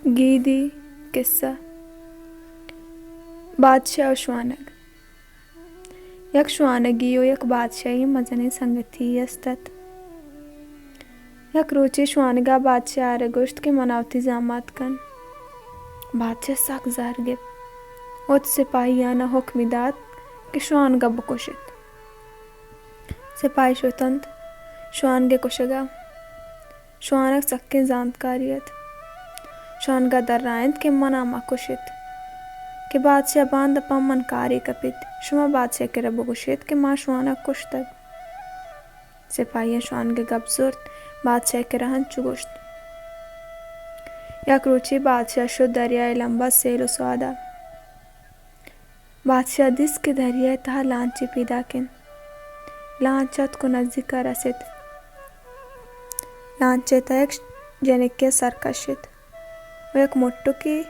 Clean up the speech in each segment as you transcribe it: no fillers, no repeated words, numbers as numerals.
گیدی قصہ بادشاہ و شوانگ. یک شوانگی و یک بادشاہی مزنی سنگتی استت. یک روچی شوانگا بادشاہ را گوشت کہ مناوتی زامات کن. بادشاہ سخت زار گپ. اوت سپاہیانا حکمی داد کہ شوانگا بکشت. سپاہی شوتند شوانگے کشگا. شوانگ سکیں زانتکاریت. شوانگا در رائند کہ منا ما کشت کہ بادشاہ باند پا من کاری کپت شما بادشاہ کے رب گوشت کہ ما شوانگ کشتگ. سپاہیاں شوانگے گپ زرت بادشاہ کے رہن چو گوشت. یک روچی بادشاہ شد دریائے لمبا سیل و سوادا. بادشاہ دس کہ دریائے تہا لانچی پیدا کن. لانچت کو نزدیکا رسید. لانچے تا یک جنکے سر کشید و یک مٹو کی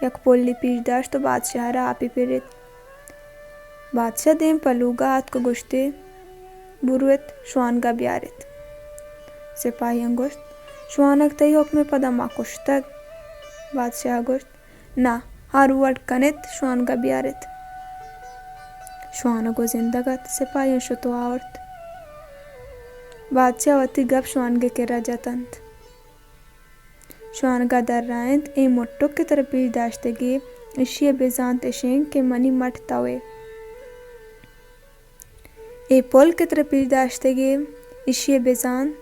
یک پولی پیش داشت و بادشاہ را آپی پیرید. بادشاہ دیم پلوگا آت کو گوشتے بروت شوانگا بیارت. سپاہیاں گوشت شوانگ تئی حکم پدا ما کشتگ. بادشاہ گوشت نا ہارو وڈ کنت شوانگا بیارت. شوانگو زندہ گت سپاہیاں شتو آورت. بادشاہ وتی گپ شوانگے کے رجتند. شوانگا در رائند ای مٹو کی طرح پیش داشتگی اشیے بیزانت اشین کہ منی مٹ توے. ای پول کی طرح پیش داشتگی اشیے بیزان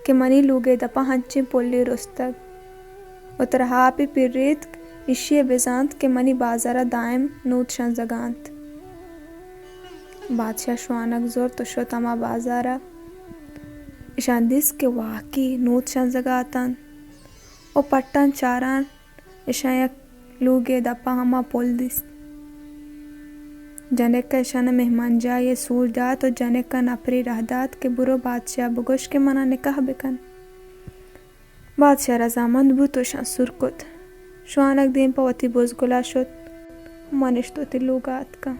کہ منی لوگے دپا ہنچیں پولی رستگ. و ترہا پی پیرید اشیے بیزانت کہ منی بازارا دائم نوت شنزگانت. بادشاہ شوانگ زور تو شو تما بازارا. اشان دیس کہ واقعی نوت شنزگاتن و پٹان چاران اشان یک لوگے دپا ہما پول دیس. جنکا اشان مہمان جائے سوچ دات و جنکا نپری رہ دات کہ برو بادشاہ بگوش کہ منا نکاح بکن. بادشاہ رضامند بود و اشان سر کت. شوانگ دیم پا وتی بزگلا شد منشت وتی لوگات کا.